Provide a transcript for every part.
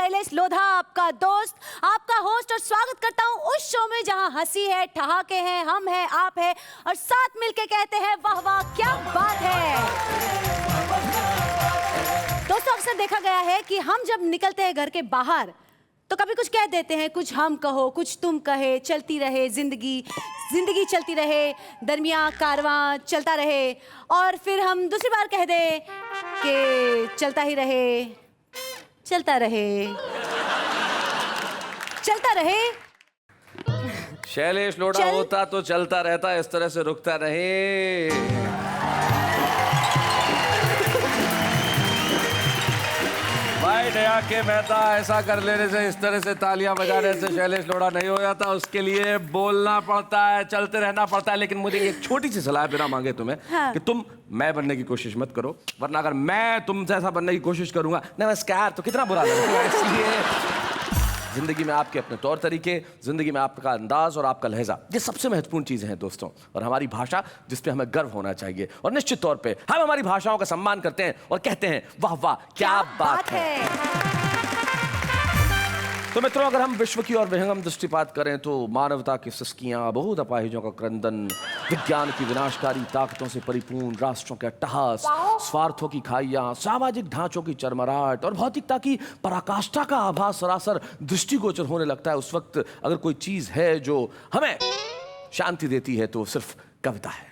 शैलेश लोधा, आपका दोस्त, आपका होस्ट, और स्वागत करता हूं उस शो में जहां हंसी है, ठहाके हैं, हम हैं, आप हैं और साथ मिलके कहते हैं वाह वाह क्या बात है। दोस्तों, अक्सर देखा गया है कि हम जब निकलते हैं घर के बाहर तो कभी कुछ कह देते हैं, कुछ हम कहो, कुछ तुम कहे, चलती रहे जिंदगी चलती रहे, दरमियाँ कारवां चलता रहे, और फिर हम दूसरी बार कह दें कि चलता ही रहे, चलता रहे। शैलेश लोढ़ा होता तो चलता रहता, इस तरह से रुकता रहे। भाई दया के मेहता, ऐसा कर लेने से, इस तरह से तालियां बजाने से शैलेश लोढ़ा नहीं हो जाता। उसके लिए बोलना पड़ता है, चलते रहना पड़ता है। लेकिन मुझे एक छोटी सी सलाह बिना मांगे तुम्हें, हाँ। कि तुम मैं बनने की कोशिश मत करो, वरना अगर मैं तुमसे ऐसा बनने की कोशिश करूंगा नमस्कार तो कितना बुरा लगेगा। इसलिए जिंदगी में आपके अपने तौर तरीके, जिंदगी में आपका अंदाज और आपका लहजा, ये सबसे महत्वपूर्ण चीजें हैं दोस्तों। और हमारी भाषा, जिस पे हमें गर्व होना चाहिए। और निश्चित तौर पे हम हमारी भाषाओं का सम्मान करते हैं और कहते हैं वाह वाह क्या बात है। तो मित्रों, अगर हम विश्व की और विहंगम दृष्टिपात करें तो मानवता की सिसकियां, बहुत अपाहिजों का क्रंदन, विज्ञान की विनाशकारी ताकतों से परिपूर्ण राष्ट्रों के अट्टहास, स्वार्थों की खाइयां, सामाजिक ढांचों की चरमराहट और भौतिकता की पराकाष्ठा का आभास सरासर दृष्टिगोचर होने लगता है। उस वक्त अगर कोई चीज है जो हमें शांति देती है तो सिर्फ कविता है।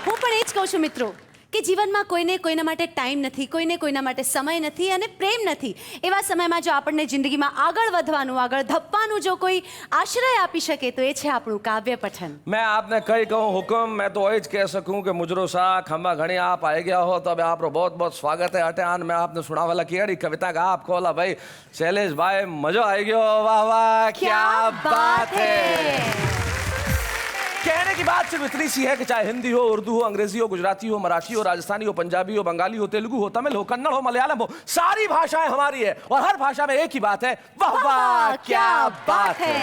હું પણ એ જ કહું છું મિત્રો કે જીવનમાં કોઈને કોઈના માટે ટાઈમ નથી, કોઈને કોઈના માટે સમય નથી અને પ્રેમ નથી। એવા સમયમાં જો આપણને જિંદગીમાં આગળ વધવાનું, આગળ ધપવાનું જો કોઈ આશ્રય આપી શકે તો એ છે આપણું કાવ્ય પઠન। मैं आपने कई कहूँ हुक्म, मैं तो वही कह सकूँ कि मुजरो सा खम्बा घड़ी आप आए गया हो तो अब आपको बहुत बहुत स्वागत है। अटेन मैं आपने सुना वाला की कविता का आप खोला भाई शैलेश भाई, मजा आई गयो, वाह वाह क्या बात है। कहने की बात सिर्फ इतनी सी है कि चाहे हिंदी हो, उर्दू हो, अंग्रेजी हो, गुजराती हो, मराठी हो, राजस्थानी हो, पंजाबी हो, बंगाली हो, तेलुगु हो, तमिल हो, कन्नड़ हो, मलयालम हो, सारी भाषाएं हमारी है और हर भाषा में एक ही बात है, वाह वाह क्या बात है।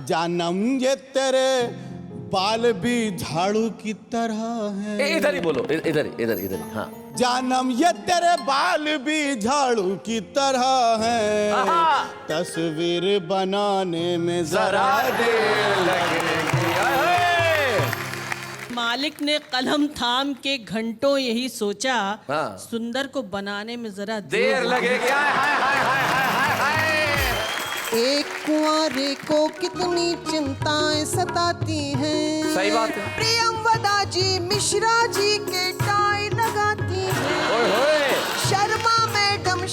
जानम ये तेरे बाल भी झाड़ू की तरह है। इधर ही बोलो, इधर हाँ। जानम ये तेरे बाल भी झाड़ू की तरह है, तस्वीर बनाने में जरा देर लगेगी। मालिक ने कलम थाम के घंटों यही सोचा, सुंदर को बनाने में जरा देर लगेगी। एक कुंवारे को कितनी चिंताएं सताती हैं। सही बात है। प्रियंवदा जी मिश्रा जी के टाई लगाती हैं। ओए होए।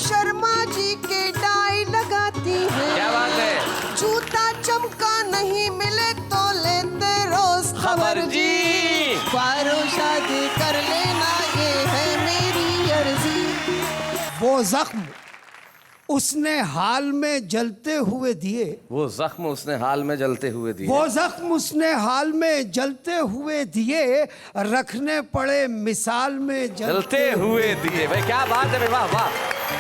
शर्मा जी के टाई लगाती हैं। क्या बात है। जूता चमका नहीं मिले तो लेते रोज खबर जी। पारो शादी कर लेना ये है मेरी अर्जी। वो जख्म उसने हाल में जलते हुए दिए, वो जख्म उसने हाल में जलते हुए दिए, वो जख्म उसने हाल में जलते हुए दिए, रखने पड़े मिसाल में जलते हुए दिए। भाई क्या बात है, वाह वाह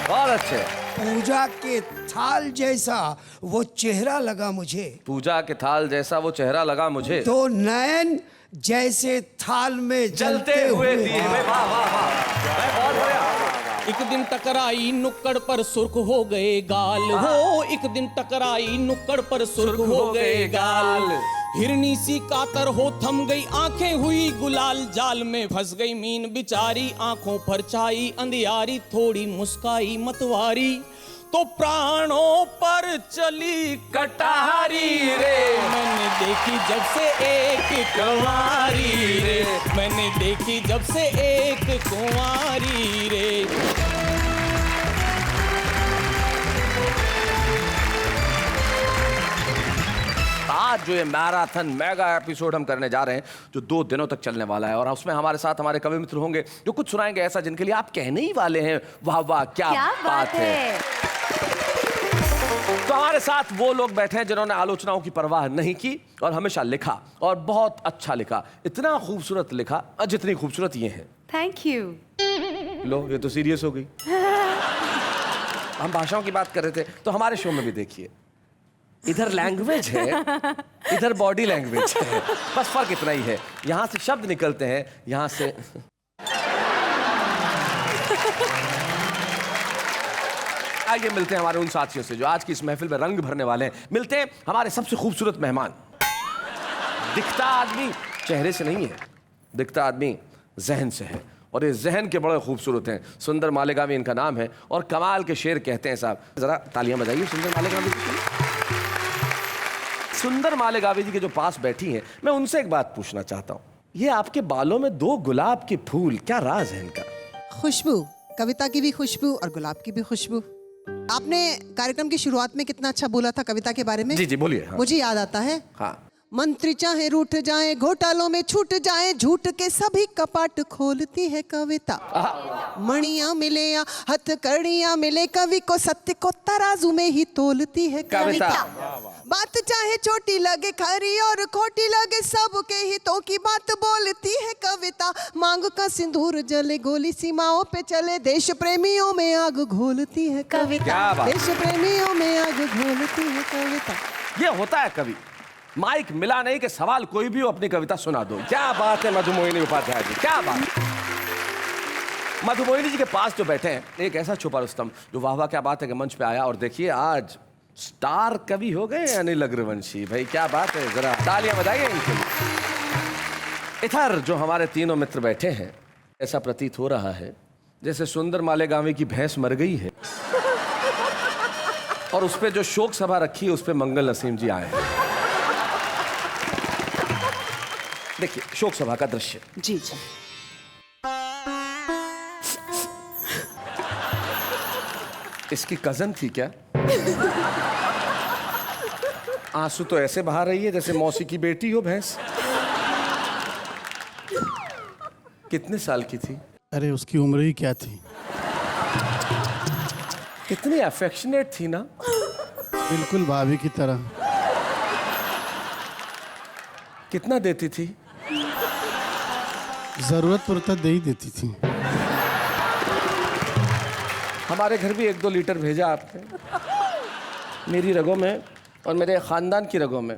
बहुत अच्छे। पूजा के थाल जैसा वो चेहरा लगा मुझे, पूजा के थाल जैसा वो चेहरा लगा मुझे, तो नयन जैसे थाल में जलते हुए दिए। वाह वाह वाह बहुत बढ़िया। एक दिन टकराई नुक्कड़ पर सुर्ख हो गए गाल हो, एक दिन टकराई नुक्कड़ पर सुर्ख हो गए गाल। हिरनी सी कातर हो थम गई आंखें हुई गुलाल, जाल में फंस गई मीन बिचारी आंखों पर छाई अंधियारी, थोड़ी मुस्काई मतवारी तो प्राणों पर चली कटारी रे। मैंने देखी जब से एक कुंवारी रे, मैंने देखी जब से एक कुंवारी रे। आज जो ये मैराथन मेगा एपिसोड हम करने जा रहे हैं, जो 2 दिनों तक चलने वाला है, और उसमें हमारे साथ हमारे कवि मित्र होंगे जो कुछ सुनाएंगे ऐसा जिनके लिए आप कहने ही वाले हैं वाह वाह क्या बात है। तो हमारे साथ वो लोग बैठे हैं जिन्होंने आलोचनाओं की परवाह नहीं की और हमेशा लिखा और बहुत अच्छा लिखा, इतना खूबसूरत लिखा जितनी खूबसूरत ये है। Thank you. लो ये तो सीरियस हो गई। हम भाषाओं की बात कर रहे थे तो हमारे शो में भी देखिए, इधर लैंग्वेज है, इधर बॉडी लैंग्वेज है, बस फर्क इतना ही है। यहाँ से शब्द निकलते हैं, यहाँ से आइए मिलते हैं हमारे उन साथियों से जो आज की इस महफिल में रंग भरने वाले हैं। मिलते हैं हमारे सबसे खूबसूरत मेहमान। दिखता आदमी चेहरे से नहीं है, दिखता आदमी जहन से है, और ये जहन के बड़े खूबसूरत हैं। सुंदर मालेगावी इनका नाम है और कमाल के शेर कहते हैं साहब। जरा तालियां बजाइए सुंदर मालेगावी जी। सुंदर मालेगावी जी के जो पास बैठी हैं, मैं उनसे एक बात पूछना चाहता हूँ। ये आपके बालों में 2 गुलाब के फूल, क्या राज है इनका? खुशबू, कविता की भी खुशबू और गुलाब की भी खुशबू। आपने कार्यक्रम की शुरुआत में कितना अच्छा बोला था कविता के बारे में। जी जी बोलिए। हाँ। मुझे याद आता है। हाँ। मंत्री चाहे रूठ जाए, घोटालों में छूट जाए, झूठ के सभी कपाट खोलती है कविता। मणियां मिले या हथकड़ियां मिले, कवि को सत्य को तराजू में ही तोलती है कविता। बात चाहे छोटी लगे खरी और खोटी लगे, सबके हितों की बात बोलती है कविता। मांग का सिंदूर जले, गोली सीमाओं पे चले, देश प्रेमियों में आग घोलती है कविता। देश प्रेमियों में आग घोलती है कविता। ये होता है कवि, माइक मिला नहीं कि सवाल कोई भी हो अपनी कविता सुना दो। क्या बात है मधुमोहिनी उपाध्याय जी, क्या बात। मधुमोहिनी जी के पास जो बैठे हैं, एक ऐसा छुपा रुस्तम जो वाह वाह क्या बात है कि मंच पे आया, और देखिए आज स्टार कवि हो गए अनिल अग्रवंशी। भाई क्या बात है, जरा तालियां बजाइए इनके लिए। इधर जो हमारे तीनों मित्र बैठे हैं, ऐसा प्रतीत हो रहा है जैसे सुंदर मालेगावी की भैंस मर गई है और उस पर जो शोक सभा रखी है उस पर मंगल नसीम जी आए हैं। देखिए शोक सभा का दृश्य। जी जी। इसकी कजन थी क्या? आंसू तो ऐसे बहा रही है जैसे मौसी की बेटी हो भैंस। कितने साल की थी? अरे उसकी उम्र ही क्या थी। कितनी अफेक्शनेट थी ना, बिल्कुल भाभी की तरह। कितना देती थी? जरूरत पड़ता दे ही देती थी। हमारे घर भी 1-2 लीटर भेजा आपने। मेरी रगों में और मेरे खानदान की रगों में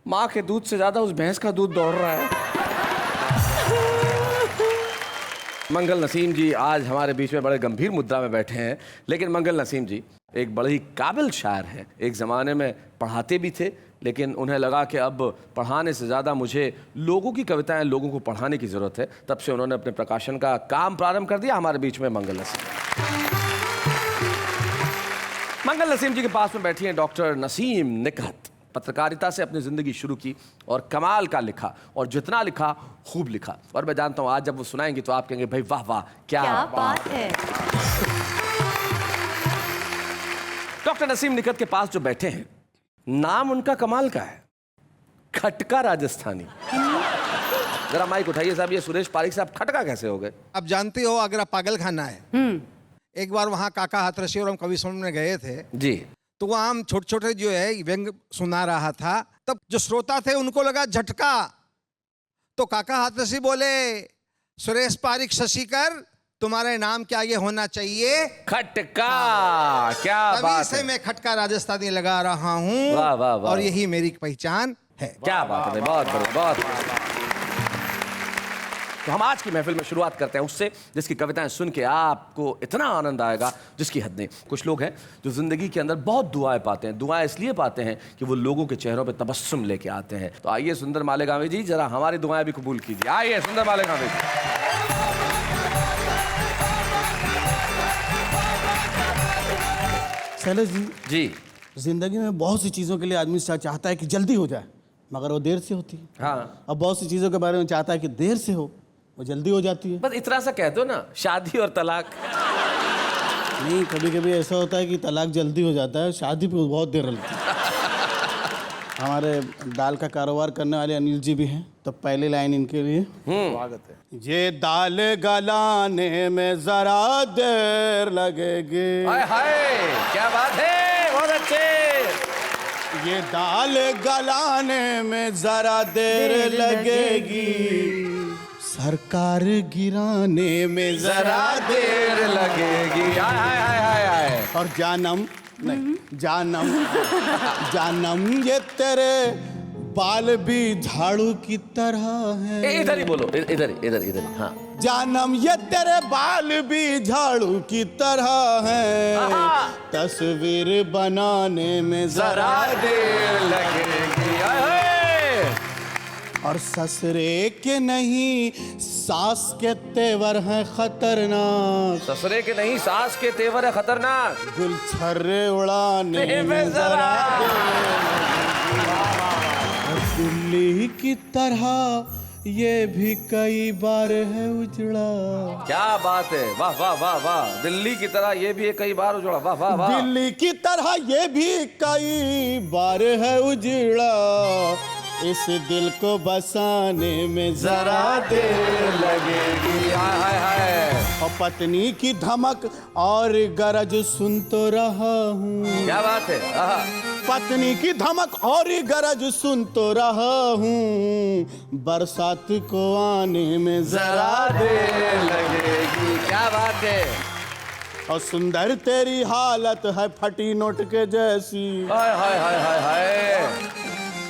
माँ के दूध से ज्यादा उस भैंस का दूध दौड़ रहा है। मंगल नसीम जी आज हमारे बीच में बड़े गंभीर मुद्रा में बैठे हैं, लेकिन मंगल नसीम जी एक बड़े ही काबिल शायर हैं। एक ज़माने में पढ़ाते भी थे, लेकिन उन्हें लगा कि अब पढ़ाने से ज़्यादा मुझे लोगों की कविताएं लोगों को पढ़ाने की ज़रूरत है। तब से उन्होंने अपने प्रकाशन का काम प्रारंभ कर दिया। हमारे बीच में मंगल नसीम जी के पास में बैठी हैं डॉक्टर नसीम निकहत। पत्रकारिता से अपनी ज़िंदगी शुरू की और कमाल का लिखा, और जितना लिखा खूब लिखा। और मैं जानता हूँ आज जब वो सुनाएंगे तो आप कहेंगे भाई वाह वाह क्या बात है। डॉक्टर नसीम निकहत के पास जो बैठे हैं, नाम उनका कमाल का है, खटका राजस्थानी। जरा माइक उठाइए साहब। ये सुरेश पारिक साहब खटका कैसे हो गए? आप जानते हो अगर आप पागल खाना है, एक बार वहाँ काका हाथरसी और हम कवि सम्मेलन में गए थे जी, तो वहाँ हम छोटे छोटे जो है व्यंग सुना रहा था। तब जो श्रोता थे उनको लगा झटका, तो काका हाथरसी बोले सुरेश पारिक शशिकर तुम्हारे नाम के आगे होना चाहिए खटका। क्या तभी बात से है। मैं खटका राजस्थानी लगा रहा हूँ। वाह वाह वाह। और यही मेरी पहचान है। क्या बात है, बहुत बढ़िया, बहुत बढ़िया। तो हम आज की महफिल में शुरुआत करते हैं उससे जिसकी कविताएं सुन के आपको इतना आनंद आएगा जिसकी हद नहीं। कुछ लोग हैं जो जिंदगी के अंदर बहुत दुआएं पाते हैं। दुआएं इसलिए पाते हैं कि वो लोगों के चेहरों पे तबस्सुम लेके आते हैं। तो आइए सुंदर मालेगावी जी, जरा हमारी दुआएं भी कबूल कीजिए। आइए सुंदर मालेगावी जी। शैलेश जी, जी जिंदगी में बहुत सी चीज़ों के लिए आदमी चाहता है कि जल्दी हो जाए, मगर वो देर से होती है। हाँ, अब बहुत सी चीज़ों के बारे में चाहता है कि देर से हो, वो जल्दी हो जाती है। बस इतना सा कह दो ना, शादी और तलाक। नहीं, कभी कभी ऐसा होता है कि तलाक जल्दी हो जाता है, शादी पे बहुत देर लगती है। हमारे दाल का कारोबार करने वाले अनिल जी भी हैं, तो पहली लाइन इनके लिए स्वागत है। ये दाल गलाने में जरा देर लगेगी। हाय हाय, क्या बात है, बहुत अच्छे। ये दाल गलाने में जरा देर लगेगी, सरकार गिराने में जरा देर लगेगी। हाय हाय हाय हाय हाय। और जानम नहीं, जानम जानम ये तेरे बाल भी झाड़ू की तरह है। इधर ही बोलो, इधर ही, हाँ। जानम ये तेरे बाल भी झाड़ू की तरह है, तस्वीर बनाने में जरा देर लगेगी। आए हाय। और ससुरे के नहीं सास के तेवर हैं खतरनाक, ससुरे के नहीं सास के तेवर है खतरनाक, गुलछर्रे उड़ाने में जरा दिल्ली की तरह ये भी कई बार है उजड़ा। क्या बात है, वाह वाह वाह वाह। दिल्ली की तरह ये भी कई बार उजड़ा, वाह वाह वाह। दिल्ली की तरह ये भी कई बार है उजड़ा, इस दिल को बसाने में जरा देर लगेगी। हाय हाय हाय। और पत्नी की धमक और गरज सुन तो रहा हूँ। क्या बात है, आहा। पत्नी की धमक और गरज सुन तो रहा हूँ, बरसात को आने में जरा देर लगेगी। क्या बात है। और सुंदर तेरी हालत है फटी नोट के जैसी। हाय हाय हाय हाय हाय।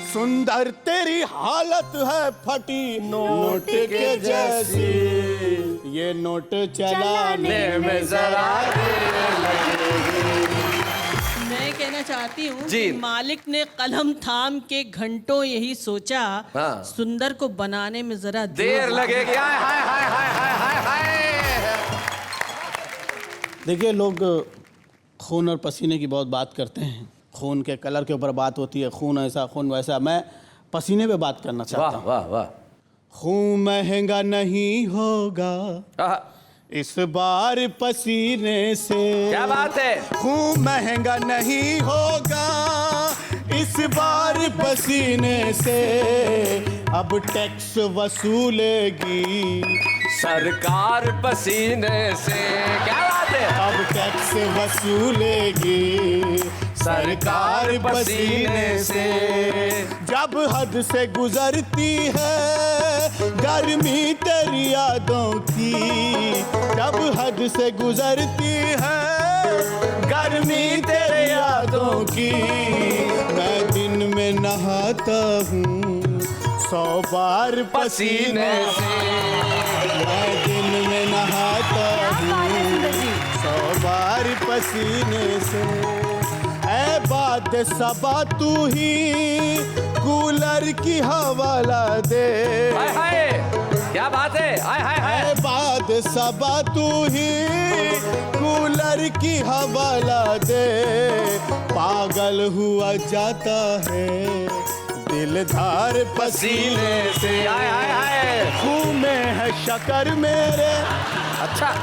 सुंदर तेरी हालत है फटी नोट के जैसी, ये नोट चलाने में जरा देर लगेगी। मैं कहना चाहती हूँ जी। कि मालिक ने कलम थाम के घंटों यही सोचा, हाँ। सुंदर को बनाने में जरा देर लगेगी। हाय हाय हाय हाय हाय हाय। देखिए, लोग खून और पसीने की बहुत बात करते हैं, खून के कलर के ऊपर बात होती है, खून ऐसा खून वैसा। मैं पसीने पे बात करना चाहता वाह हूँ। वाह वाह। खून महंगा नहीं होगा आहा। इस बार पसीने से। क्या बात है। खून महंगा नहीं होगा इस बार पसीने से, अब टैक्स वसूलेगी सरकार पसीने से। क्या बात है। अब टैक्स वसूलेगी सरकार पसीने से। जब हद से गुजरती है गर्मी तेरी यादों की, जब हद से गुजरती है गर्मी तेरी यादों की, मैं दिन में नहाता हूँ 100 बार पसीने से। मैं दिन में नहाता हूँ 100 बार पसीने से। ऐ बात सबा तू ही कूलर की हवाला दे। हाय हाय। क्या बात है। हाय हाय हाय। ऐ बात सबा तू ही कूलर की हवाला दे। पागल हुआ जाता है दिलदार पसीने से। हाय हाय हाय। खून में है शक्कर मेरे। अच्छा,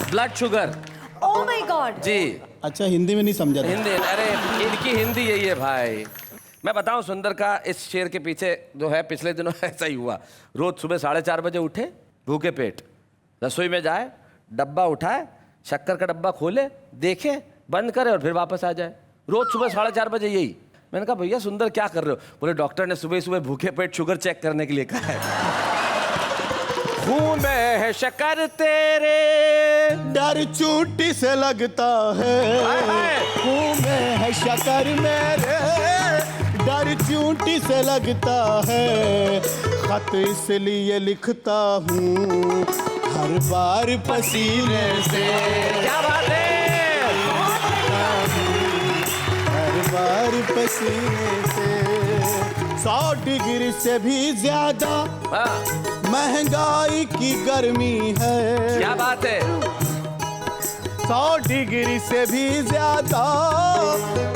blood sugar. Oh my God. जी। अच्छा, हिंदी में नहीं समझा था। हिंदी, अरे इनकी हिंदी यही है भाई। मैं बताऊं, सुंदर का इस शेर के पीछे जो है, पिछले दिनों ऐसा ही हुआ। रोज सुबह 4:30 बजे उठे, भूखे पेट, रसोई में जाए, डब्बा उठाए, शक्कर का डब्बा खोले, देखे, बंद करे और फिर वापस आ जाए। रोज सुबह 4:30 बजे यही। मैंने कहा भैया सुंदर क्या कर रहे हो? बोले डॉक्टर ने सुबह सुबह भूखे पेट शुगर चेक करने के लिए कहा है। खून में है शक्कर तेरे, डर चूटी से लगता है। खून में है शक्कर मेरे, डर चूटी से लगता है। खत इसलिए लिखता हूँ हर बार पसीने से। क्या बात है। हर बार पसीने से। 100 डिग्री से भी ज्यादा हाँ। महंगाई की गर्मी है। क्या बात है। 100 डिग्री से भी ज्यादा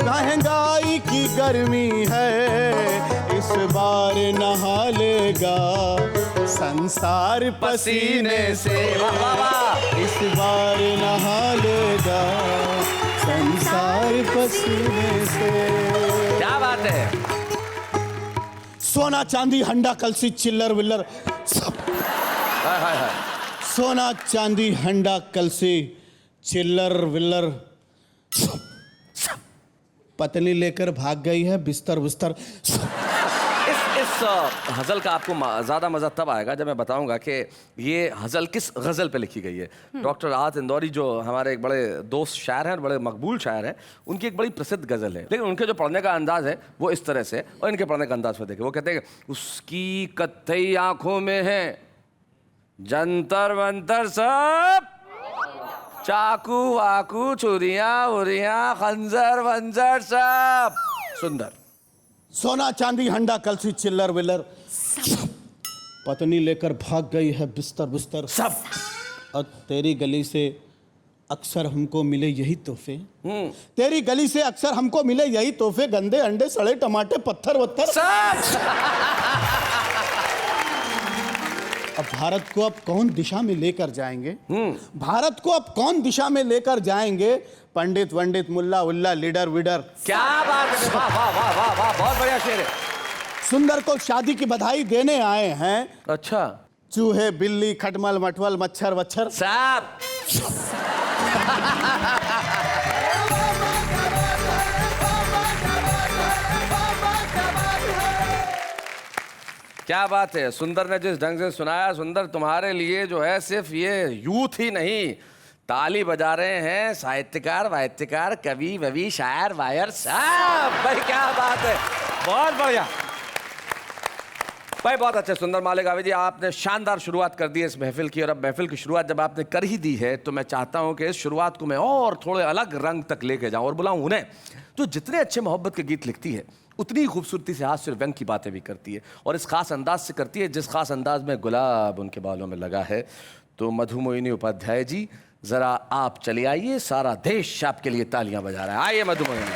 महंगाई की गर्मी है। इस बार नहा लेगा संसार पसीने से। वाह वाह वाह। इस बार नहा लेगा संसार पसीने से। क्या बात है। सोना चांदी हंडा कलसी चिल्लर विल्लर सब। हाय हाय हाय। सोना चांदी हंडा कलसी चिल्लर विल्लर सब। पत्नी लेकर भाग गई है बिस्तर बिस्तर सब। इस हज़ल का आपको ज़्यादा मज़ा तब आएगा जब मैं बताऊंगा कि ये हज़ल किस गज़ल पे लिखी गई है। डॉक्टर राहत इंदौरी जो हमारे एक बड़े दोस्त शायर हैं, बड़े मकबूल शायर हैं, उनकी एक बड़ी प्रसिद्ध गज़ल है, लेकिन उनके जो पढ़ने का अंदाज़ है वो इस तरह से, और इनके पढ़ने का अंदाज़ पर देखिए। वो कहते हैं कि उसकी कत्थई आँखों में है जंतर मंतर सब, चाकू वाकू चुरियाँ उरियाँ खंजर वंजर सब। सुंदर। सोना चांदी हंडा कलसी चिल्लर विल्लर, पत्नी लेकर भाग गई है बिस्तर बिस्तर सब। और तेरी गली से अक्सर हमको मिले यही तोहफे, तेरी गली से अक्सर हमको मिले यही तोहफे, गंदे अंडे सड़े टमाटे पत्थर वत्थर सब। अब भारत को अब कौन दिशा में लेकर जाएंगे, भारत को अब कौन दिशा में लेकर जाएंगे, पंडित वंडित मुल्ला उल्ला लीडर विडर। क्या बात है, वाह वाह वाह वाह वाह, बहुत बढ़िया शेर है। सुंदर को शादी की बधाई देने आए हैं, अच्छा। चूहे बिल्ली खटमल मटवल मच्छर वच्छर साहब। क्या बात है, सुंदर ने जिस ढंग से सुनाया, सुंदर तुम्हारे लिए जो है सिर्फ ये यूथ ही नहीं, ताली बजा रहे हैं साहित्यकार वाहित्यकार कवि ववि शायर वायर साहब। भाई क्या बात है, बहुत बढ़िया भाई, बहुत अच्छे। सुंदर मालेगावी जी, आपने शानदार शुरुआत कर दी है इस महफिल की, और अब महफिल की शुरुआत जब आपने कर ही दी है तो मैं चाहता हूं कि इस शुरुआत को मैं और थोड़े अलग रंग तक लेके जाऊं और बुलाऊं उन्हें जो जितने अच्छे मोहब्बत के गीत लिखती है उतनी खूबसूरती से हास्य और व्यंग की बातें भी करती है, और इस खास अंदाज से करती है जिस खास अंदाज में गुलाब उनके बालों में लगा है। तो मधुमोहिनी उपाध्याय जी, जरा आप चले आइए, सारा देश आपके लिए तालियां बजा रहा है। आइए मधुमोहिनी।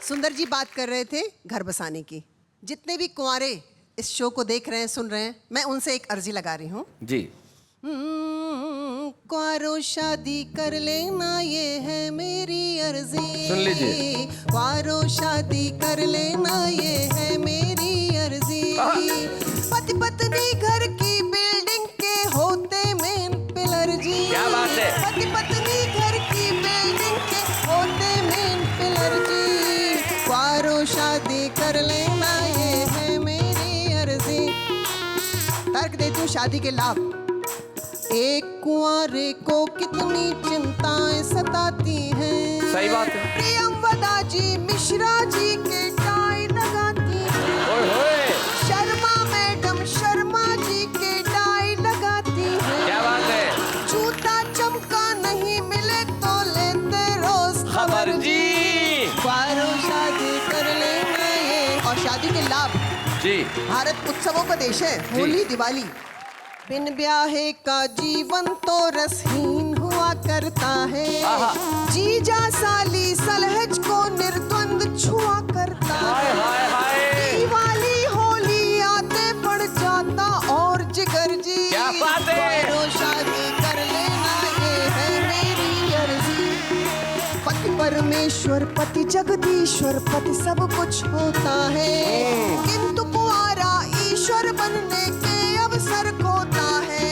सुंदर जी बात कर रहे थे घर बसाने की। जितने भी कुंवारे इस शो को देख रहे हैं सुन रहे हैं, मैं उनसे एक अर्जी लगा रही हूँ जी। कुंवारो शादी कर लेना ये है मेरी अर्जी। सुन लीजिए। कुंवारो शादी कर लेना ये है मेरी अर्जी। पति पत्नी घर की बिल्डिंग के होते मेन पिलर जी। क्या बात है। पति पत्नी घर की बिल्डिंग के होते मेन पिलर जी। कुंवारो शादी कर लेना ये है मेरी अर्जी। तर्क देती हूँ शादी के लाभ। एक कुंवारे को कितनी चिंताएं सताती हैं। सही बात है। प्रियंवदा जी मिश्रा जी के टाई लगाती हैं। ओए होए। शर्मा मैडम शर्मा जी के टाई लगाती हैं। क्या बात है। जूता चमका नहीं मिले तो लेते रोज खबर जी। कुंवारो शादी कर लेना ये। और शादी के लाभ जी। भारत उत्सवों का देश है। होली दिवाली बिन ब्याहे का जीवन तो रसहीन हुआ करता है। जीजा साली सलहज को निर्द्वंद छुआ करता है। दिवाली होली आते पड़ जाता और जिगर जी। क्या बात है। कुंवारो शादी कर लेना ये है मेरी अर्जी। पति परमेश्वर पति जगदीश्वर पति सब कुछ होता है, किंतु कुंवारा ईश्वर बनने के अवसर खोता है।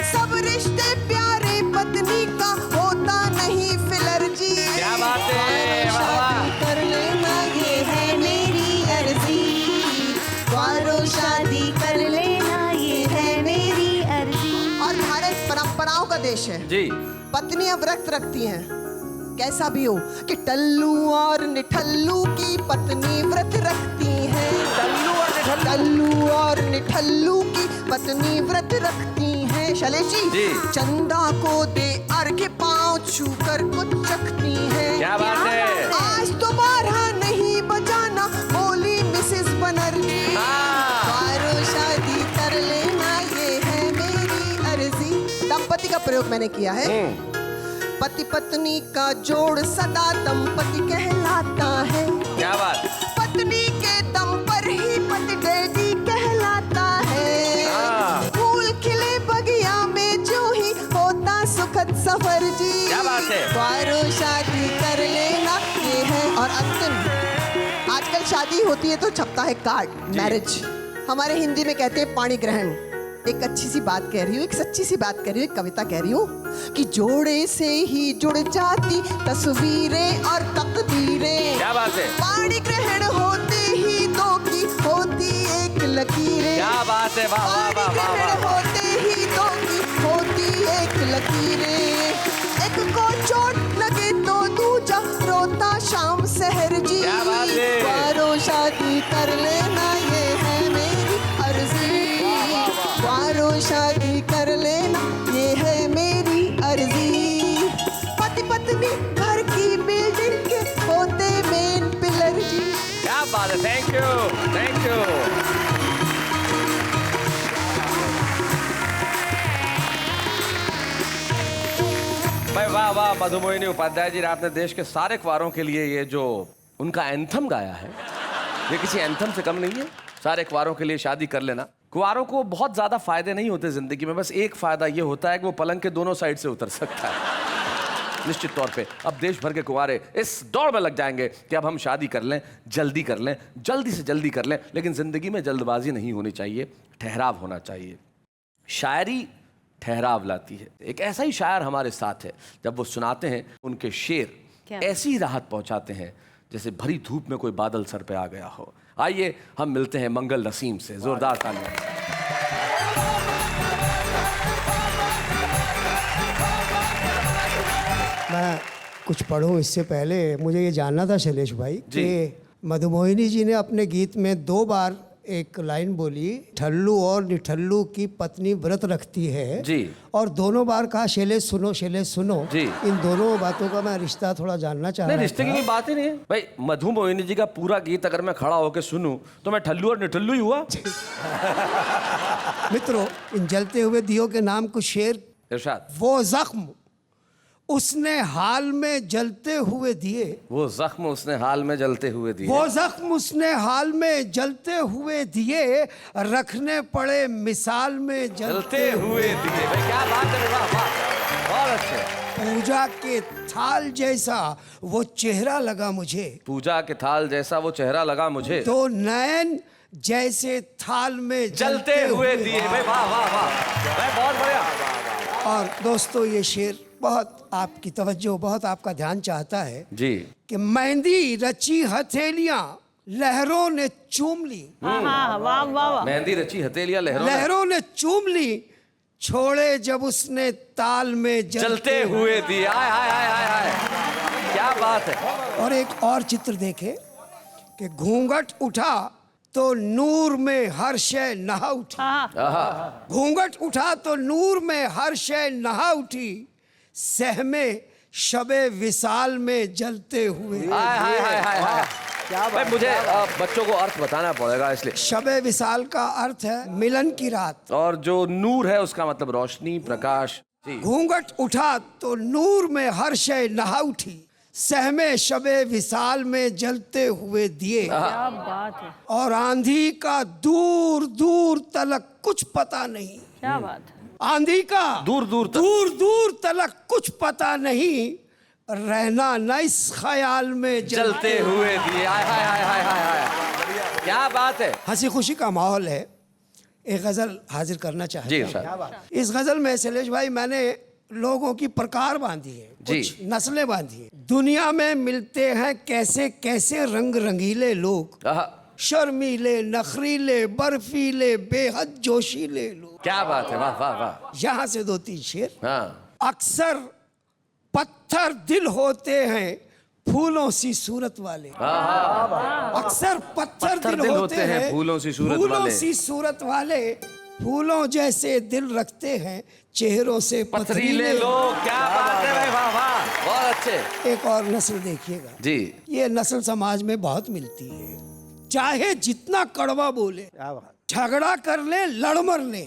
सब रिश्ते प्यारे पत्नी का होता नहीं फिलर जी। क्या बात है। शादी कर लेना ये है मेरी अर्जी। कुंवारो शादी कर लेना ये है मेरी अर्जी। और भारत परंपराओं का देश है जी। पत्नियां व्रत रखती हैं, कैसा भी हो, कि टल्लू और निठल्लू की पत्नी व्रत रखती है। टल्लू और निठल्लू की पत्नी व्रत रखती है। शैलेश जी, चंदा को दे अर्घ्य पांव छू कर कुछ चखती है। क्या बात है। आज दोबारा नहीं बजाना बोली मिसेस बनर्जी। कुंवारो शादी कर लेना ये है मेरी अर्जी। दंपति का प्रयोग मैंने किया है। पति पत्नी का जोड़ सदा दंपति कहलाता है। क्या बात। पत्नी के दम पर ही पति डैडी कहलाता है। फूल खिले बगिया में जो ही होता सुखद सफर जी। क्या बात है। कुंवारो शादी कर लेना ये है। और अंतिम, आजकल शादी होती है तो छपता है कार्ड, मैरिज। हमारे हिंदी में कहते हैं पाणी ग्रहण। एक अच्छी सी बात कह रही हूँ, एक सच्ची सी बात कह रही हूँ, एक कविता कह रही हूँ कि जोड़े से ही जुड़ जाती तस्वीरें और तकदीरें। क्या बात है, पाणी ग्रहण होते ही दो की होती एक लकीरें। क्या बात है, वाह वाह वाह वाह ग्रहण वाह। होते ही दो की होती एक लकीरें। एक को चोट लगे तो दूजा रोता शाम सहर जी। क्या बात है। वारो शादी कर लेना ये है मेरी अर्जी। वारो शादी कर लेना ये है मेरी अर्जी। पति पत्नी घर की बिल्डिंग के होते मेन पिलर जी। क्या बात है, थैंक यू थैंक यू। भाई वाह वाह, मधुमोहिनी उपाध्याय जी ने आपने देश के सारे कुंवारों के लिए ये जो उनका एंथम गाया है, ये किसी एंथम से कम नहीं है। सारे कुंवारों के लिए शादी कर लेना। कुंवारों को बहुत ज्यादा फायदे नहीं होते जिंदगी में, बस एक फायदा ये होता है कि वो पलंग के दोनों साइड से उतर सकता है। निश्चित तौर पे अब देश भर के कुंवारे इस दौड़ में लग जाएंगे कि अब हम शादी कर लें, जल्दी कर लें, जल्दी से जल्दी कर लें। लेकिन जिंदगी में जल्दबाजी नहीं होनी चाहिए, ठहराव होना चाहिए। शायरी ठहराव लाती है। एक ऐसा ही शायर हमारे साथ है, जब वो सुनाते हैं उनके शेर ऐसी राहत पहुंचाते हैं जैसे भरी धूप में कोई बादल सर पे आ गया हो। आइए हम मिलते हैं मंगल नसीम से, जोरदार तालियां। मैं कुछ पढ़ूं इससे पहले मुझे ये जानना था शैलेश भाई कि मधुमोहिनी जी ने अपने गीत में 2 बार एक लाइन बोली, ठल्लू और निठल्लू की पत्नी व्रत रखती है जी, और दोनों बार कहा शैलेश सुनो जी। इन दोनों बातों का मैं रिश्ता थोड़ा जानना चाह रहा था। रिश्ते की कोई बात ही नहीं है भाई। मधुमोहिनी जी का पूरा गीत अगर मैं खड़ा होकर सुनूं तो मैं ठल्लू और निठल्लू ही हुआ। मित्रों, इन जलते हुए दियों के नाम कुछ शेर। इरशाद। वो जख्म उसने हाल में जलते हुए दिए। वो जख्म उसने हाल में जलते हुए दिए। वो जख्म उसने हाल में जलते हुए दिए, रखने पड़े मिसाल में जलते हुए दिए। भाई क्या बात है, वाह वाह, बहुत अच्छे। पूजा के थाल जैसा वो चेहरा लगा मुझे। पूजा के थाल जैसा वो चेहरा लगा मुझे। तो नयन जैसे थाल में जलते हुए दिए। भाई वाह वाह वाह, भाई बहुत बढ़िया। और दोस्तों, ये शेर बहुत आपकी तवज्जो, बहुत आपका ध्यान चाहता है जी कि मेहंदी रची हथेलियां लहरों ने चूम ली। वाह वाह वाह। मेहंदी रची हथेलियां लहरों ने चूम ली, छोड़े जब उसने ताल में जलते हुए दिए। हाय हाय हाय हाय हाय, क्या बात है। और एक और चित्र देखे कि घूंघट उठा तो नूर में हर शय नहा उठी। घूंघट उठा तो नूर में हर शय नहा उठी, सहमे शबे विसाल में जलते हुए। हाय हाय हाय हाय हाय, क्या बात। मुझे बच्चों को अर्थ बताना पड़ेगा इसलिए। शबे विसाल का अर्थ है मिलन की रात, और जो नूर है उसका मतलब रोशनी, प्रकाश। घूंघट उठा तो नूर में हर शय नहा उठी, सहमे शबे विसाल में जलते हुए दिए। क्या बात है, और आंधी का दूर दूर तलक कुछ पता नहीं। क्या बात है। आंधी का दूर दूर तलक कुछ पता नहीं, रहना न इस ख्याल में जलते हुए दिए। हाय हाय हाय हाय हाय हाय, क्या बात है। हंसी खुशी का माहौल है। एक गजल हाजिर करना चाहता हूं। सर। इस गजल में शैलेश भाई मैंने लोगों की प्रकार बांधी है, कुछ नस्लें बांधी है। दुनिया में मिलते हैं कैसे कैसे रंग रंगीले लोग, शर्मीले, नखरीले, बर्फीले, बेहद जोशीले लोग। क्या बात है, वाह वाह वाह। यहाँ से 2-3 शेर। हाँ। अक्सर पत्थर दिल होते हैं फूलों सी सूरत वाले। अक्सर पत्थर दिल होते हैं फूलों सी सूरत वाले, फूलों जैसे दिल रखते हैं चेहरों से पथरीले लोग। क्या बात है भाई, वाह वाह, बहुत अच्छे। एक और नस्ल देखिएगा जी। ये नस्ल समाज में बहुत मिलती है। चाहे जितना कड़वा बोले, झगड़ा कर ले, लड़ मर ले।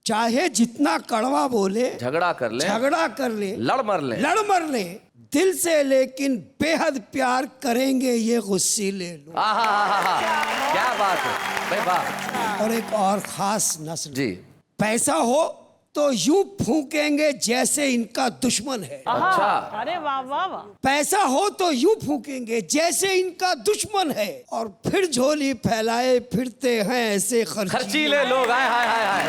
चाहे जितना कड़वा बोले, झगड़ा कर ले, लड़ मर ले, दिल से लेकिन बेहद प्यार करेंगे ये गुस्सीले लोग। क्या बात है भाई, वाह। और एक और खास नस्ल जी। पैसा हो तो यूं फूकेंगे जैसे इनका दुश्मन है। अच्छा। अरे वाह वाह वाह। पैसा हो तो यूं फूकेंगे जैसे इनका दुश्मन है, और फिर झोली फैलाए फिरते हैं ऐसे खर्चीले लोग। हाय हाय हाय हाय,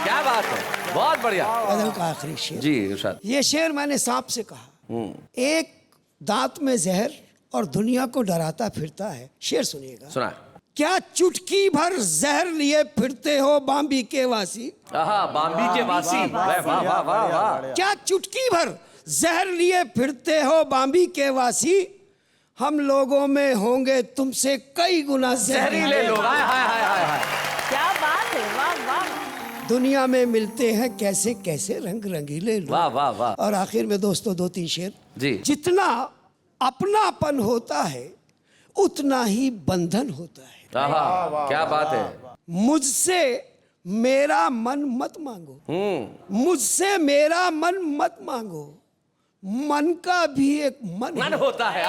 क्या बात है, बहुत बढ़िया। गजल का आखिरी शेर। जी इरशाद। ये शेर मैंने सांप से कहा। एक दांत में जहर और दुनिया को डराता फिरता है। शेर सुनिएगा। सुना। क्या चुटकी भर जहर लिए फिरते हो बाम्बी के वासी? बाम्बी के वासी, वाह वाह वाह वाह वाह। क्या चुटकी भर जहर लिए फिरते हो बाम्बी के वासी? हम लोगों में होंगे तुमसे कई गुना जहरीले लोग। हाय हाय हाय हाय हाय। क्या बात है, वाह वाह। दुनिया में मिलते हैं कैसे कैसे रंग रंगीले लोग। वाह वाह वाह। और आखिर में दोस्तों 2-3 शेर। जी। जितना अपनापन होता है उतना ही बंधन होता है। क्या बात है। मुझसे मेरा मन मत मांगो, मुझसे मेरा मन मत मांगो, मन का भी एक मन होता है।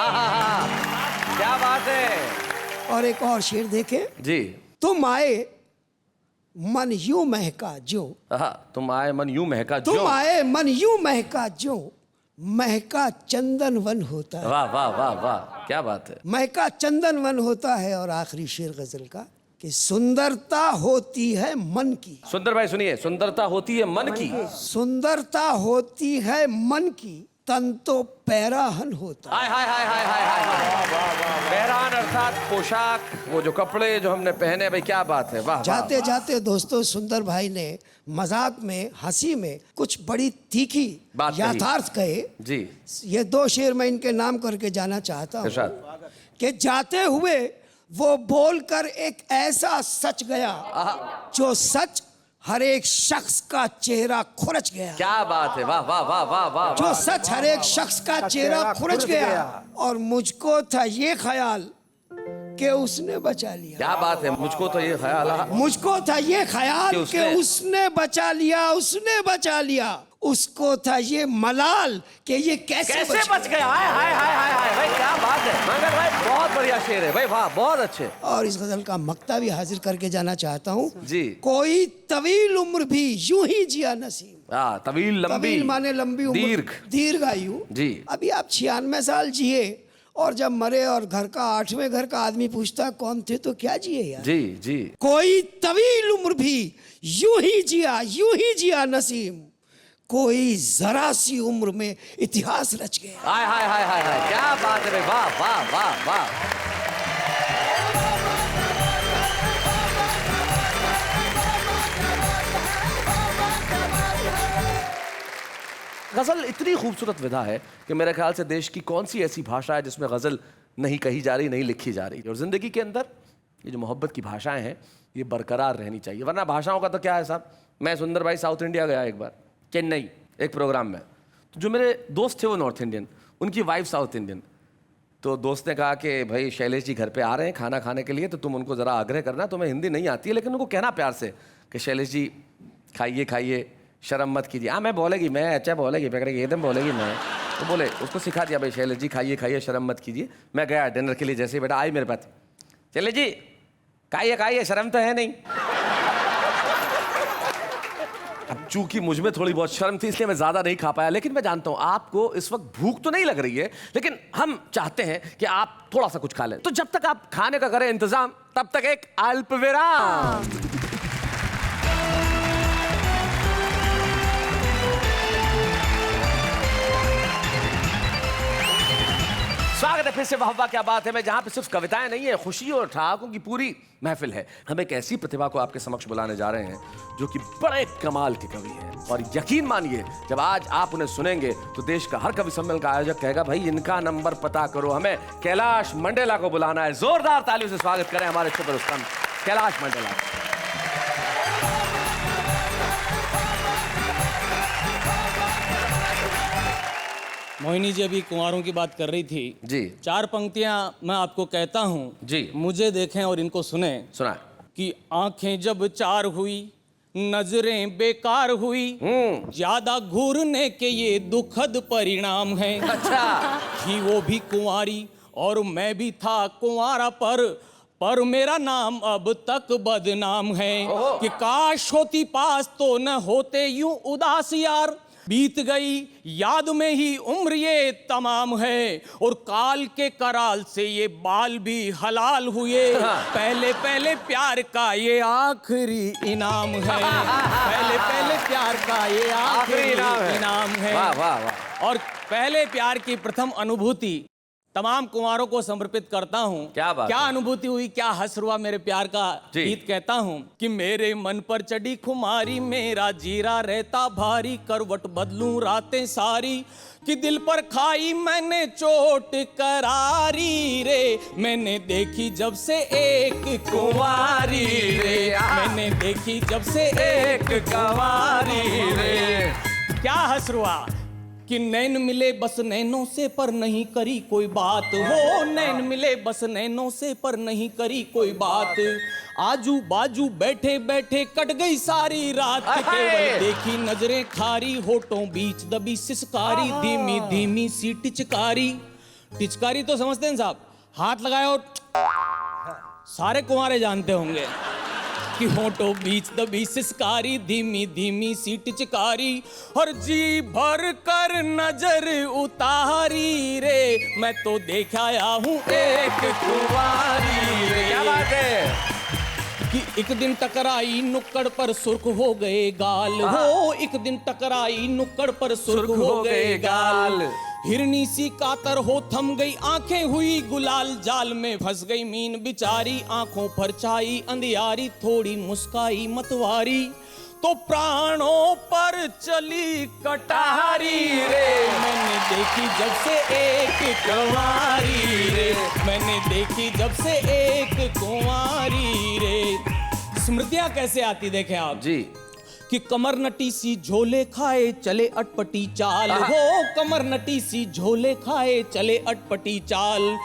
क्या बात है। और एक और शेर देखें। जी। तुम आए मन यूं महका जो, तुम आए मन यूं महका जो, तुम आए मन यूं महका जो, महका चंदन वन होता है। वाह वाह वाह वाह, क्या बात है। महका चंदन वन होता है। और आखिरी शेर गजल का कि सुंदरता होती है मन की। सुंदर भाई सुनिए, सुंदरता होती है मन की, सुंदरता होती है मन की, तन तो पैराहन होता है। हाय हाय हाय हाय हाय हाय। पैराहन अर्थात पोशाक, वो जो कपड़े जो हमने पहने, भाई क्या बात है। वाह। जाते जाते दोस्तों सुंदर भाई ने मजाक में हंसी में कुछ बड़ी तीखी बात कही। यथार्थ कहे। जी। ये 2 शेर मैं इनके नाम करके जाना चाहता हूँ इरशाद। कि जाते हुए वो बोलकर एक ऐसा सच गया जो सच हर एक शख्स का चेहरा खुरच गया। क्या बात है। वाह वाह वाह वाह वाह। जो सच हर एक शख्स का चेहरा खुरच गया। और मुझको था ये ख्याल कि उसने बचा लिया। क्या बात है। मुझको तो ये ख्याल आया, मुझको था ये ख्याल कि उसने बचा लिया, उसने बचा लिया। उसको था ये मलाल कि ये कैसे बच गया। हाय हाय हाय हाय हाय। भाई क्या बात है मंगल भाई, बहुत बढ़िया शेर है भाई। वाह, बहुत अच्छे। और इस गजल का मक्ता भी हाजिर करके जाना चाहता हूँ। जी। कोई तवील उम्र भी यूं ही जिया नसीब। तवील लंबी, तवील माने लंबी उम्र, दीर्घ, दीर्घायु। जी। अभी आप 96 साल जिए और जब मरे और घर का 8वें घर का आदमी पूछता कौन थे तो क्या जिए यार। जी जी। कोई तवील उम्र भी यूं ही जिया नसीम। कोई जरा सी उम्र में इतिहास रच गया। हाय हाय हाय हाय हाय। क्या बात है भाई। वाह वाह वाह वाह। गजल इतनी खूबसूरत विधा है कि मेरे ख्याल से देश की कौन सी ऐसी भाषा है जिसमें गजल नहीं कही जा रही, नहीं लिखी जा रही। और जिंदगी के अंदर ये जो मोहब्बत की भाषाएं हैं ये बरकरार रहनी चाहिए, वरना भाषाओं का तो क्या है साहब। मैं सुंदर भाई साउथ इंडिया गया एक बार, चेन्नई, एक प्रोग्राम में। तो जो मेरे दोस्त थे वो नॉर्थ इंडियन, उनकी वाइफ साउथ इंडियन। तो दोस्त ने कहा कि भाई शैलेश जी घर पे आ रहे हैं खाना खाने के लिए, तो तुम उनको ज़रा आग्रह करना। तुम्हें हिंदी नहीं आती है लेकिन उनको कहना प्यार से कि शैलेश जी खाइए खाइए, शर्म मत कीजिए। हाँ मैं बोलेगी, मैं अच्छा बोलेगी, पकड़ेगी एकदम बोलेगी मैं। तो बोले, उसको सिखा दिया भाई शैलेश जी खाइए खाइए, शर्म मत कीजिए। मैं गया डिनर के लिए, जैसे ही बेटा आई मेरे पास, शैलेश जी खाइए खाइए, शर्म तो है नहीं। अब चूंकि मुझ में थोड़ी बहुत शर्म थी इसलिए मैं ज्यादा नहीं खा पाया। लेकिन मैं जानता हूं आपको इस वक्त भूख तो नहीं लग रही है, लेकिन हम चाहते हैं कि आप थोड़ा सा कुछ खा लें। तो जब तक आप खाने का करें इंतजाम, तब तक एक अल्प विराम। स्वागत है फिर से वाह क्या बात है, मैं जहां पे सिर्फ कविताएं नहीं है, खुशी और ठहाकों की पूरी महफिल है। हम एक ऐसी प्रतिभा को आपके समक्ष बुलाने जा रहे हैं जो कि बड़े कमाल के कवि हैं। और यकीन मानिए जब आज आप उन्हें सुनेंगे तो देश का हर कवि सम्मेलन का आयोजक कहेगा भाई इनका नंबर पता करो। हमें कैलाश मंडेला को बुलाना है। जोरदार तालियों से स्वागत करें हमारे सुपर स्तंभ कैलाश मंडेला। मोहिनी जी अभी कुंवारों की बात कर रही थी जी। 4 पंक्तियां मैं आपको कहता हूं जी। मुझे देखें और इनको सुने। सुना कि आंखें जब 4 हुई, नजरें बेकार हुई, ज्यादा घूरने के ये दुखद परिणाम है। अच्छा। थी वो भी कुंवारी और मैं भी था कुंवारा, पर मेरा नाम अब तक बदनाम है। कि काश होती पास तो न होते यूं उदास यार, बीत गई याद में ही उम्र ये तमाम है, और काल के कराल से ये बाल भी हलाल हुए। पहले पहले प्यार का ये आखिरी इनाम है, पहले पहले प्यार का ये आखिरी इनाम है। वाह वाह वाह। और पहले प्यार की प्रथम अनुभूति तमाम कुंवारों को समर्पित करता हूँ। क्या बात क्या है। अनुभूति हुई, क्या हस हुआ मेरे प्यार का जी। गीत कहता हूँ कि मेरे मन पर चढ़ी खुमारी, मेरा जीरा रहता भारी, करवट बदलूं रातें सारी, कि दिल पर खाई मैंने चोट करारी रे, मैंने देखी जब से एक कुंवारी रे, मैंने देखी जब से एक कुंवारी रे। क्या हस हुआ कि नैन मिले बस नैनों से पर नहीं करी कोई बात हो, नैन मिले बस नैनों से पर नहीं करी कोई बात, आजू बाजू बैठे बैठे कट गई सारी रात, केवल देखी नजरें खारी, होठों बीच दबी सिसकारी, धीमी धीमी सी टिचकारी। टिचकारी तो समझते हैं साहब, हाथ लगाए और सारे कुंवारे जानते होंगे कि होठों बीच दबी सिसकारी, धीमी धीमी सी टिचकारी, और जी भर कर नजर उतारी रे, मैं तो देख आया हूँ एक कुंवारी रे। क्या बात है कि एक दिन टकराई नुक्कड़ पर सुर्ख हो गए गाल हो, एक दिन टकराई नुक्कड़ पर सुर्ख हो गए गाल, हिरनी सी कातर हो थम गई आंखें हुई गुलाल, जाल में फंस गई मीन बिचारी, आंखों पर छाई अंधियारी, थोड़ी मुस्काई मतवारी, तो प्राणों पर चली कटारी रे, मैंने देखी जब से एक कुंवारी रे, मैंने देखी जब से एक कुंवारी रे। स्मृतियां कैसे आती देखें आप जी। कि कमर नटी सी झोले खाए चले अटपटी चाल हो, कमर नटी सी झोले खाए चले अटपटी चाल,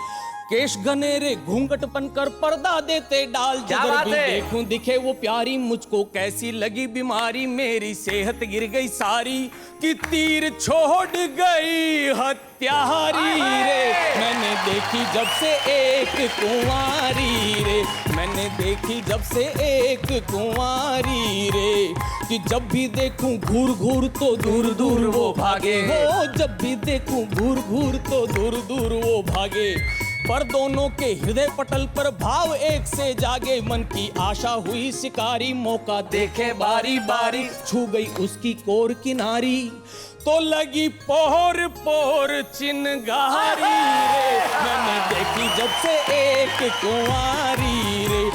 केश घनेरे घूंघट बनकर पर्दा देते डाल, जिधर भी देखूं दिखे वो प्यारी, मुझको कैसी लगी बीमारी, मेरी सेहत गिर गई सारी, कि तीर छोड़ गई हत्यारी रे, मैंने देखी जब से एक कुंवारी रे, मैंने देखी जब से एक कुंवारी रे, कि जब भी देखूं घूर घूर तो दूर दूर वो भागे हो, जब भी देखूं घूर घूर तो दूर दूर वो भागे, पर दोनों के हृदय पटल पर भाव एक से जागे, मन की आशा हुई शिकारी, मौका देखे बारी बारी, छू गई उसकी कोर किनारी, तो लगी पोर पोर चिनगारी रे, मैंने देखी जब से एक कुंवारी रे।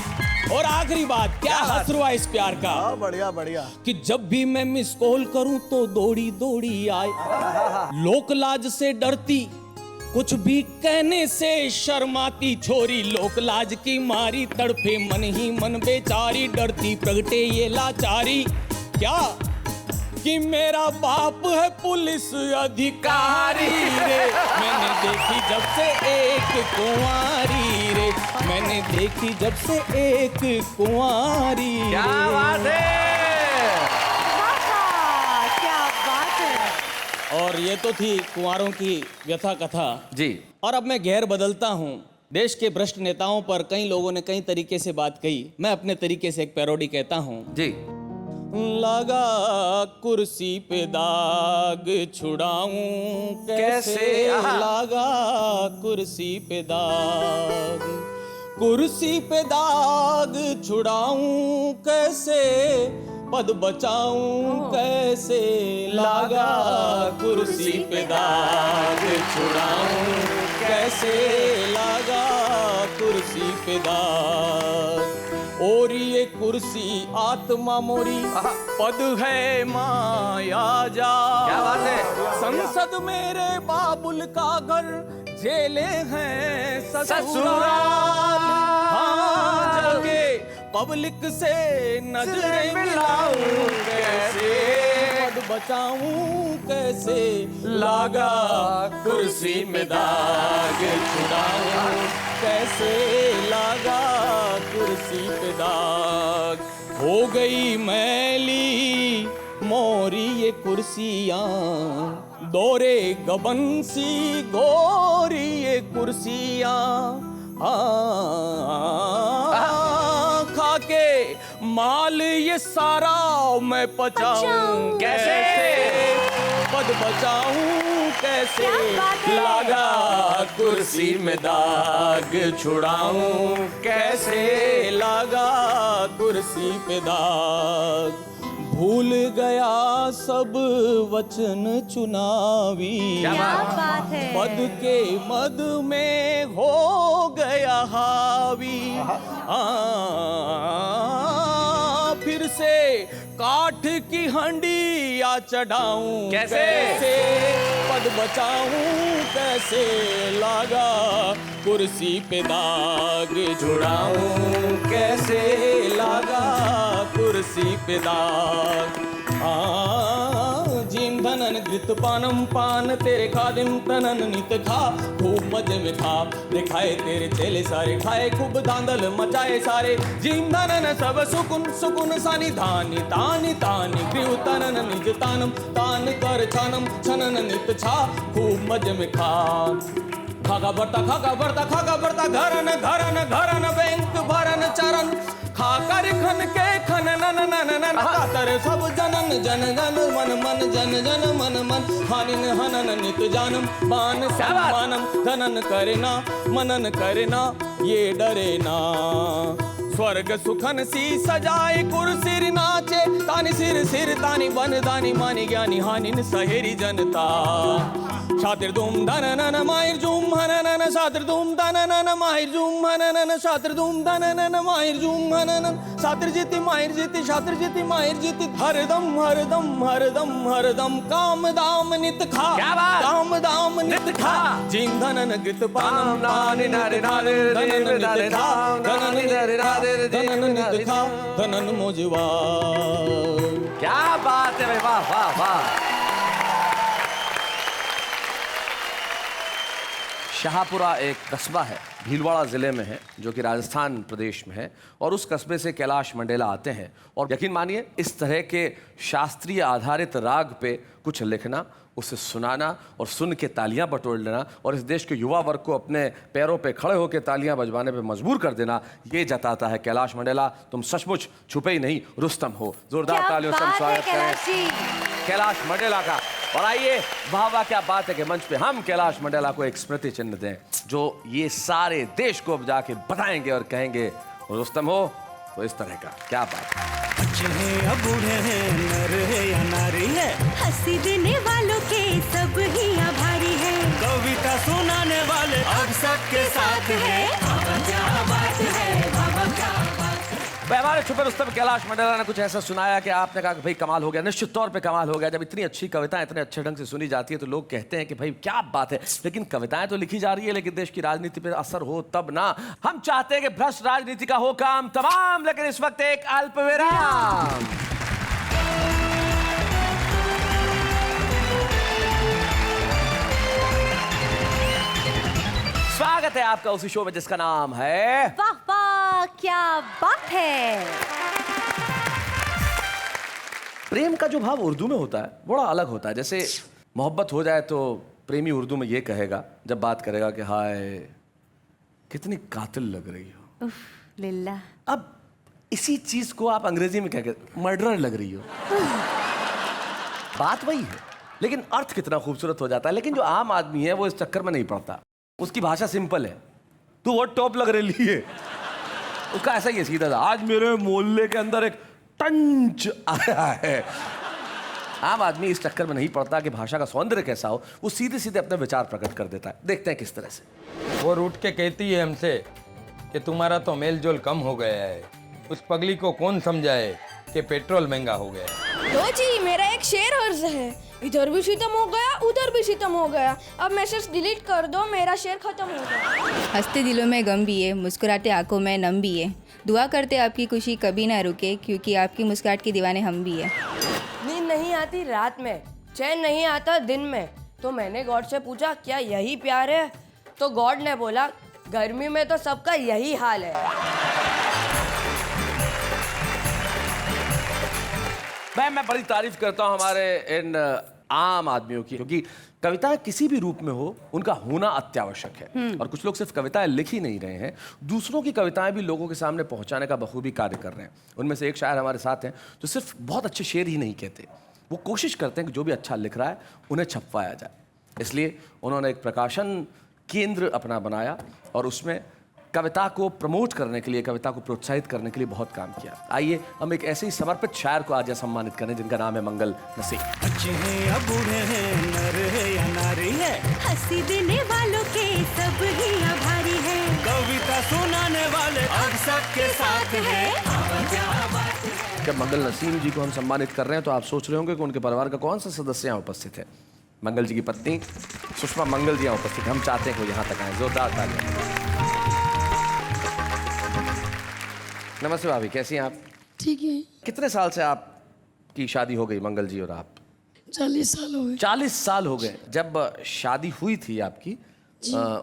और आखिरी बात, क्या हसरुआ इस प्यार का, बढ़िया बढ़िया। कि जब भी मैं मिस कॉल करूं तो दौड़ी दौड़ी आए, लोक लाज से डरती कुछ भी कहने से शर्माती छोरी, लोक लाज की मारी तड़पे मन ही मन बेचारी, डरती प्रगटे ये लाचारी, क्या कि मेरा बाप है पुलिस अधिकारी रे, मैंने देखी जब से एक कुंवारी रे, मैंने देखी जब से एक कुंवारी रे। क्या बात है। वाह, क्या बात है। और ये तो थी कुंवारों की व्यथा कथा जी। और अब मैं घेर बदलता हूँ। देश के भ्रष्ट नेताओं पर कई लोगों ने कई तरीके से बात कही, मैं अपने तरीके से एक पैरोडी कहता हूँ। जी। लगा कुर्सी पे दाग छुड़ाऊं कैसे, लगा कुर्सी पे दाग, कुर्सी पे दाग छुड़ाऊं कैसे, पद बचाऊं कैसे, लगा कुर्सी पे दाग छुड़ाऊं कैसे, लगा कुर्सी पे दाग, और ये कुर्सी आत्मा मोरी पद है माया जा। क्या बात है। संसद मेरे बाबुल का घर, जेले हैं ससुराल, हाँ जाके पब्लिक से नजरें मिलाऊं कैसे, पद बचाऊं कैसे, लागा कुर्सी में दाग छुड़ाऊं कैसे, लागा कुर्सी पे दाग, हो गई मैली मोरी ये कुर्सियां, दौरे गबन सी गोरी ये कुर्सियां, खा के माल ये सारा मैं पचाऊं कैसे, पद बचाऊं कैसे, क्या बात है? लगा कुर्सी में दाग छुड़ाऊं कैसे, लगा कुर्सी पे दाग। भूल गया सब वचन चुनावी, क्या बात है? मद के मद में हो गया हावी। फिर से काठ की हंडिया चढ़ाऊं कैसे? पद बचाऊं कैसे, लगा कुर्सी पे दाग छुड़ाऊं कैसे, लगा कुर्सी पे दाग। जीम धनन घृत पानम पान तेरे खादिम तनन नित खा, खूब मजे में खा दिखाए तेरे चेले सारे, खाए खूब धांधल मचाए सारे। जीम धनन सब सुकुन सुकुन सानी धानी तानी तानी गृह तनन निज तानम तान कर छानम छनन नित छा, खूब मजे में खा। खागा बढ़ता घरन घरन घरन बैंक भरन चरण, खाकर खन के खन नन नन नन कातर सब जनन जन जन मन मन जन जन मन मन, हानिन हनन नित जानम मान सम्मानम, धनन करे ना मनन करे ना ये डरे ना। स्वर्ग सुखन सी सजाए कुर्सिर नाचे, तानी सिर सिर तानी बन दानी मानी ज्ञानी हानिन सहेरी जनता। शातिर धूम धन नन माहिर जूम हन नन, शातिर धूम धन नन माहिर जूम हन नन, शातिर धूम धन नन माहिर जूम हन नन। शातिर जीती माहिर जीती शातिर जीती माहिर जीती, हरदम हरदम हरदम हरदम काम दाम नित खा, काम दाम नित खा। जीम धनन गृत पानम नानि नारे नारे धनन नित खा, धनन धनन नित खा, धनन मोजवा। क्या बात है भाई, वाह वाह वाह। शाहपुरा एक कस्बा है, भीलवाड़ा ज़िले में है, जो कि राजस्थान प्रदेश में है, और उस कस्बे से कैलाश मंडेला आते हैं। और यकीन मानिए, इस तरह के शास्त्रीय आधारित राग पे कुछ लिखना, उसे सुनाना और सुन के तालियां बटोर लेना और इस देश के युवा वर्ग को अपने पैरों पे खड़े होकर तालियां बजवाने पे मजबूर कर देना, ये जताता है कैलाश मंडेला तुम सचमुच छुपे ही नहीं रुस्तम हो। जोरदार तालियों से स्वागत करें कैलाश मंडेला का। और आइए, वाह वाह क्या बात है कि मंच पे हम कैलाश मंडेला को एक स्मृति चिन्ह दें, जो ये सारे देश को अब जाके बताएंगे और कहेंगे रुस्तम हो तो इस तरह का। क्या बात है। बच्चे हैं या बूढ़े हैं, नर है या नारी है, हंसी देने वालों के सब ही आभारी है, कविता सुनाने वाले अब सबके साथ है। बाबा क्या बात है, बाबा क्या बात है। भाई हमारे छुपे रुस्तम कैलाश मंडेला ने कुछ ऐसा सुनाया कि आपने कहा कि भाई कमाल हो गया। निश्चित तौर पे कमाल हो गया। जब इतनी अच्छी कविताएं इतने अच्छे ढंग से सुनी जाती है तो लोग कहते हैं कि भाई क्या बात है, लेकिन कविताएं तो लिखी जा रही है, लेकिन देश की राजनीति पर असर हो तब ना। हम चाहते हैं कि भ्रष्ट राजनीति का हो काम तमाम, लेकिन इस वक्त एक अल्प विराम। स्वागत है आपका उसी शो में जिसका नाम है वाह वाह क्या बात है। प्रेम का जो भाव उर्दू में होता है बड़ा अलग होता है। जैसे मोहब्बत हो जाए तो प्रेमी उर्दू में ये कहेगा जब बात करेगा कि हाय कितनी कातिल लग रही हो। उफ, लिल्ला। अब इसी चीज को आप अंग्रेजी में कह के मर्डरर लग रही हो। बात वही है, लेकिन अर्थ कितना खूबसूरत हो जाता है। लेकिन जो आम आदमी है वो इस चक्कर में नहीं पड़ता। उसकी भाषा सिंपल है, तू वो टॉप लग रही है। उसका ऐसा ही है सीधा सा, आज मेरे मोहल्ले के अंदर एक टंच आया है। आम आदमी इस चक्कर में नहीं पड़ता कि भाषा का सौंदर्य कैसा हो, वो सीधे सीधे अपने विचार प्रकट कर देता है। देखते हैं किस तरह से। वो रूठ के कहती है हमसे कि तुम्हारा तो मेल जोल कम हो गया है। उस पगली को कौन समझाए कि पेट्रोल महंगा हो गया है। लो जी मेरा एक शेर अर्ज है, इधर भी सितम हो गया उधर भी सितम हो गया, अब मैसेज डिलीट कर दो मेरा शेर खत्म हो गया। हंसते दिलों में गम भी है, मुस्कुराते आंखों में नम भी है, दुआ करते आपकी खुशी कभी ना रुके, क्योंकि आपकी मुस्कुराहट के दीवाने हम भी है। नींद नहीं आती रात में, चैन नहीं आता दिन में, तो मैंने गॉड से पूछा क्या यही प्यार है, तो गॉड ने बोला गर्मी में तो सबका यही हाल है। मैं बड़ी तारीफ करता हूं हमारे इन आम आदमियों की, क्योंकि कविताएं किसी भी रूप में हो उनका होना अत्यावश्यक है। और कुछ लोग सिर्फ कविताएं लिख ही नहीं रहे हैं, दूसरों की कविताएं भी लोगों के सामने पहुंचाने का बखूबी कार्य कर रहे हैं। उनमें से एक शायर हमारे साथ हैं जो सिर्फ बहुत अच्छे शेर ही नहीं कहते, वो कोशिश करते हैं कि जो भी अच्छा लिख रहा है उन्हें छपवाया जाए। इसलिए उन्होंने एक प्रकाशन केंद्र अपना बनाया और उसमें कविता को प्रमोट करने के लिए, कविता को प्रोत्साहित करने के लिए बहुत काम किया। आइए हम एक ऐसे ही समर्पित शायर को आज यहाँ सम्मानित करें जिनका नाम है मंगल नसीम। बच्चे हैं या बूढ़े हैं, नर है या नारी है, हंसी देने वालों के सब ही आभारी है, कविता सुनाने वाले अब सबके साथ है। क्या बात है। जब मंगल नसीम जी को हम सम्मानित कर रहे हैं तो आप सोच रहे होंगे कि उनके परिवार का कौन सा सदस्य यहाँ उपस्थित है। मंगल जी की पत्नी सुषमा मंगल जी यहाँ उपस्थित है। हम चाहते हैं कि वो यहाँ तक आए। जोरदार तालियां। नमस्ते भाभी, कैसी हैं आप? ठीक है। कितने साल से आपकी शादी हो गई मंगल जी और आप? 40 साल हो गए। 40 साल हो गए। जब शादी हुई थी आपकी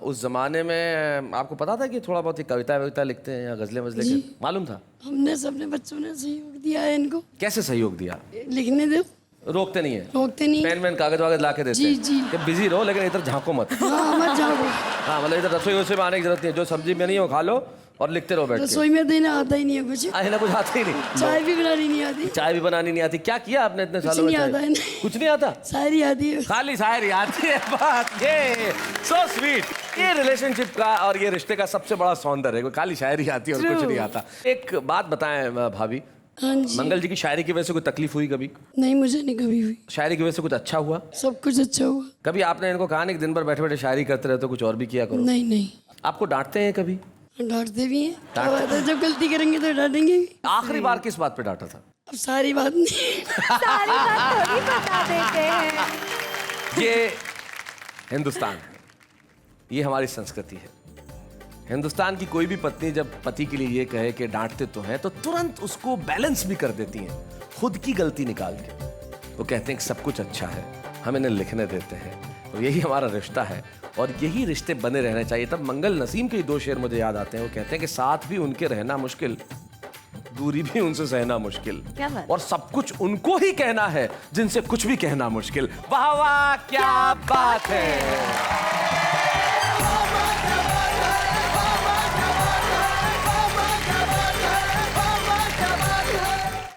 उस जमाने में आपको पता था कि थोड़ा बहुत कविता लिखते हैं या गजलें वजलें मालूम था? हमने सबने बच्चों ने सहयोग दिया है इनको। कैसे सहयोग दिया? लिखने दो। रोकते नहीं है? रोकते नहीं। पेन वेन कागज वागज ला के देते हैं? जी। कि बिजी रहो लेकिन इधर झांको मत। हाँ, मत झांको। हाँ, मतलब इधर रसोई वसोई में आने की जरूरत नहीं है। जो सब्जी में नहीं हो खा लो और लिखते रहो बैठ के। रसोई में देना आता ही नहीं है कुछ। ना कुछ आता ही नहीं। चाय भी बनानी नहीं आती। चाय भी बनानी नहीं आती। क्या किया आपने इतने सालों में? कुछ नहीं आता है। कुछ नहीं आता? शायरी आती है। खाली शायरी आती है। बात ये सो स्वीट। ये रिलेशनशिप का और ये रिश्ते का सबसे बड़ा सौंदर्य है, खाली शायरी आती है और कुछ नहीं आता। एक बात बताएं भाभी, हाँ जी। मंगल जी की शायरी की वजह से कोई तकलीफ हुई कभी? नहीं, मुझे नहीं कभी हुई। शायरी की वजह से कुछ अच्छा हुआ? सब कुछ अच्छा हुआ। कभी आपने इनको कहा नहीं कि दिन भर बैठे बैठे शायरी करते रहते हो, कुछ और भी किया करो? नहीं। आपको डांटते हैं कभी? डांटते भी हैं। क्या बात है, जब गलती करेंगे तो डांटेंगे भी। आखिरी बार किस बात पे डांटा था? अब सारी बात नहीं। सारी बात थोड़ी बता देते हैं। ये हिंदुस्तान है, ये हमारी संस्कृति है। हिंदुस्तान की कोई भी पत्नी जब पति के लिए ये कहे कि डांटते तो हैं तो तुरंत उसको बैलेंस भी कर देती हैं खुद की गलती निकाल के। वो कहते हैं कि सब कुछ अच्छा है, हम इन्हें लिखने देते हैं। और यही हमारा रिश्ता है और यही रिश्ते बने रहने चाहिए। तब मंगल नसीम के 2 शेर मुझे याद आते हैं। वो कहते हैं कि साथ भी उनके रहना मुश्किल, दूरी भी उनसे सहना मुश्किल, और सब कुछ उनको ही कहना है जिनसे कुछ भी कहना मुश्किल। वाह वाह, क्या बात है।